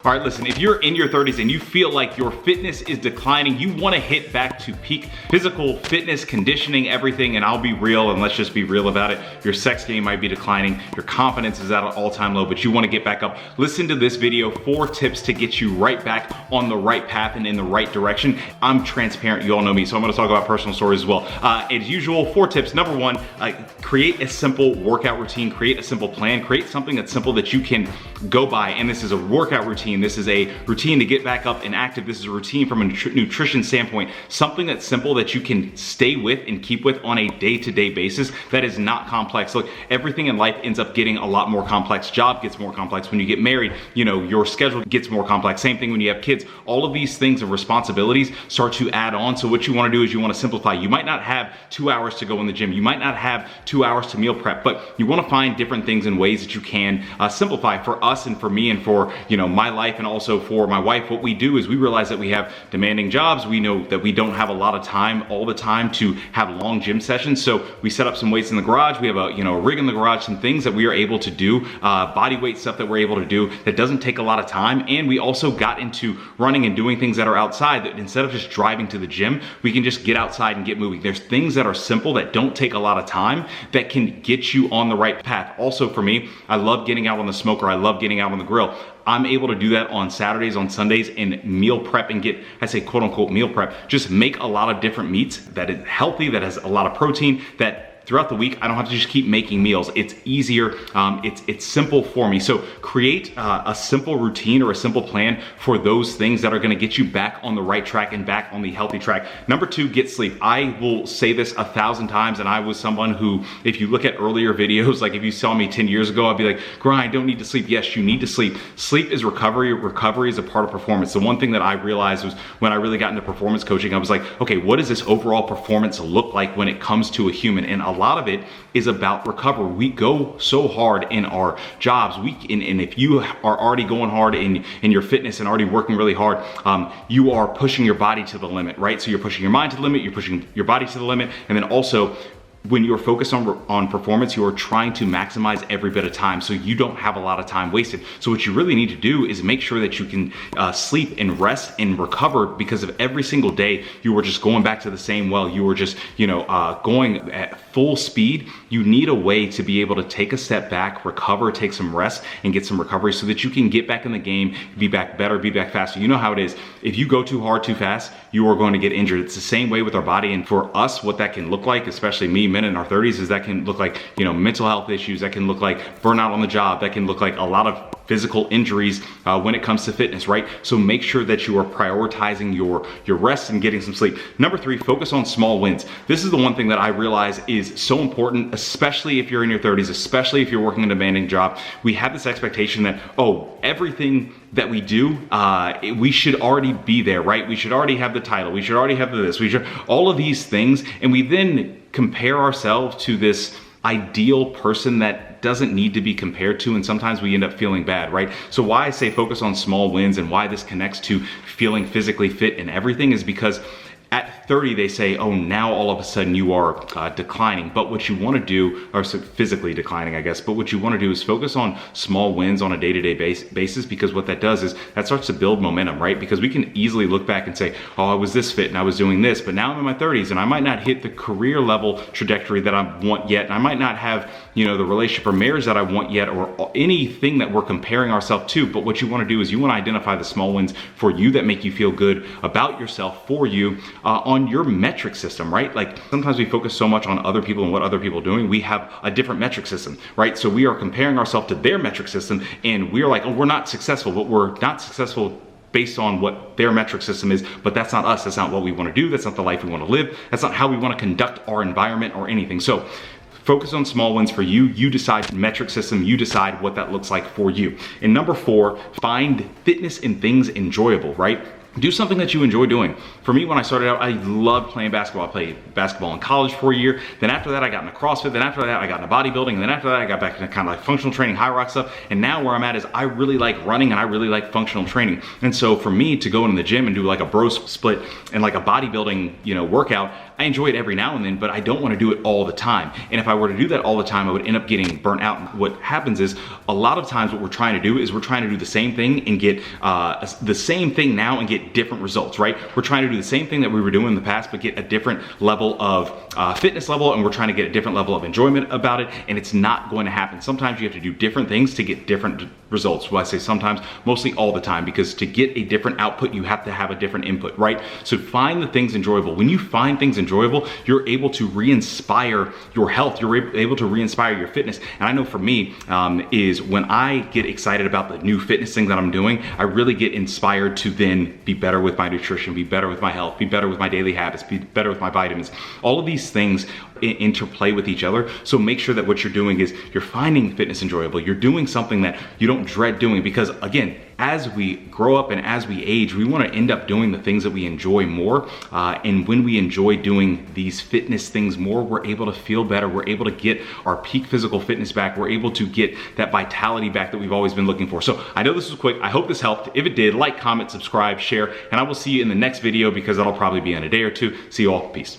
All right, listen, if you're in your 30s and you feel like your fitness is declining, you wanna hit back to peak physical fitness, conditioning, everything, and I'll be real, and let's just be real about it. Your sex game might be declining, your confidence is at an all-time low, but you wanna get back up. Listen to this video, 4 tips to get you right back on the right path and in the right direction. I'm transparent, you all know me, so I'm gonna talk about personal stories as well. As usual, 4 tips. Number 1, create a simple workout routine, create a simple plan, create something that's simple that you can go by, and this is a workout routine. This is a routine to get back up and active. This is a routine from a nutrition standpoint. Something that's simple that you can stay with and keep with on a day-to-day basis that is not complex. Look, everything in life ends up getting a lot more complex. Job gets more complex. When you get married, you know, your schedule gets more complex. Same thing when you have kids. All of these things and responsibilities start to add on. So what you want to do is you want to simplify. You might not have 2 hours to go in the gym. You might not have 2 hours to meal prep, but you want to find different things and ways that you can simplify. For us and for me and for, you know, my life and also for my wife, what we do is we realize that we have demanding jobs. We know that we don't have a lot of time all the time to have long gym sessions. So we set up some weights in the garage. We have a rig in the garage, some things that we are able to do, body weight stuff that we're able to do that doesn't take a lot of time. And we also got into running and doing things that are outside, that instead of just driving to the gym, we can just get outside and get moving. There's things that are simple that don't take a lot of time that can get you on the right path. Also for me, I love getting out on the smoker. I love getting out on the grill. I'm able to do that on Saturdays, on Sundays, and meal prep and get, I say quote unquote meal prep, just make a lot of different meats that is healthy, that has a lot of protein, that throughout the week, I don't have to just keep making meals. It's easier, it's simple for me. So create a simple routine or a simple plan for those things that are gonna get you back on the right track and back on the healthy track. Number 2, get sleep. I will say this 1,000 times, and I was someone who, if you look at earlier videos, like if you saw me 10 years ago, I'd be like, Grind, don't need to sleep. Yes, you need to sleep. Sleep is recovery. Recovery is a part of performance. The one thing that I realized was when I really got into performance coaching, I was like, okay, what does this overall performance look like when it comes to a human? And a lot of it is about recovery. We go so hard in our jobs. And if you are already going hard in your fitness and already working really hard, you are pushing your body to the limit, right? So you're pushing your mind to the limit, you're pushing your body to the limit, and then also when you're focused on performance, you are trying to maximize every bit of time so you don't have a lot of time wasted. So what you really need to do is make sure that you can sleep and rest and recover, because of every single day you were just going back to the same well. You were just, going at full speed. You need a way to be able to take a step back, recover, take some rest, and get some recovery so that you can get back in the game, be back better, be back faster. You know how it is. If you go too hard, too fast, you are going to get injured. It's the same way with our body. And for us, what that can look like, especially me, men in our 30s, is that can look like, mental health issues, that can look like burnout on the job, that can look like a lot of physical injuries when it comes to fitness, right? So make sure that you are prioritizing your rest and getting some sleep. Number 3, focus on small wins. This is the one thing that I realize is so important, especially if you're in your 30s, especially if you're working a demanding job. We have this expectation that, everything that we do, we should already be there, right? We should already have the title. We should already have this. We should, all of these things. And we then compare ourselves to this ideal person that doesn't need to be compared to, and sometimes we end up feeling bad, right? So why I say focus on small wins and why this connects to feeling physically fit and everything is because at 30, they say, now all of a sudden you are declining. But what you want to do, or physically declining, I guess, but what you want to do is focus on small wins on a day-to-day basis, because what that does is that starts to build momentum, right? Because we can easily look back and say, I was this fit and I was doing this, but now I'm in my 30s and I might not hit the career level trajectory that I want yet. And I might not have, the relationship or marriage that I want yet, or anything that we're comparing ourselves to. But what you want to do is you want to identify the small wins for you that make you feel good about yourself, for you, on your metric system, right? Like sometimes we focus so much on other people and what other people are doing. We have a different metric system, right? So we are comparing ourselves to their metric system, and we're like, we're not successful, but we're not successful based on what their metric system is. But that's not us. That's not what we want to do. That's not the life we want to live. That's not how we want to conduct our environment or anything. So focus on small wins for you. You decide metric system. You decide what that looks like for you. And number 4, find fitness in things enjoyable, right? Do something that you enjoy doing. For me, when I started out, I loved playing basketball. I played basketball in college for a year. Then after that, I got into CrossFit. Then after that, I got into bodybuilding. And then after that, I got back into kind of like functional training, high rock stuff. And now where I'm at is I really like running and I really like functional training. And so for me to go in the gym and do like a bro split and like a bodybuilding, workout, I enjoy it every now and then, but I don't want to do it all the time. And if I were to do that all the time, I would end up getting burnt out. What happens is a lot of times what we're trying to do is we're trying to do the same thing and get the same thing now and get different results, right? We're trying to do the same thing that we were doing in the past, but get a different level of fitness level, and we're trying to get a different level of enjoyment about it, and it's not going to happen. Sometimes you have to do different things to get different results. Well, I say sometimes, mostly all the time, because to get a different output, you have to have a different input, right? So find the things enjoyable. When you find things enjoyable, you're able to re-inspire your health. You're able to re-inspire your fitness. And I know for me, is when I get excited about the new fitness thing that I'm doing, I really get inspired to then be better with my nutrition, be better with my health, be better with my daily habits, be better with my vitamins. All of these things interplay with each other. So make sure that what you're doing is you're finding fitness enjoyable. You're doing something that you don't dread doing, because again, as we grow up and as we age, we want to end up doing the things that we enjoy more. And when we enjoy doing these fitness things more, we're able to feel better. We're able to get our peak physical fitness back. We're able to get that vitality back that we've always been looking for. So I know this was quick. I hope this helped. If it did, like, comment, subscribe, share, and I will see you in the next video, because that'll probably be in a day or two. See you all. Peace.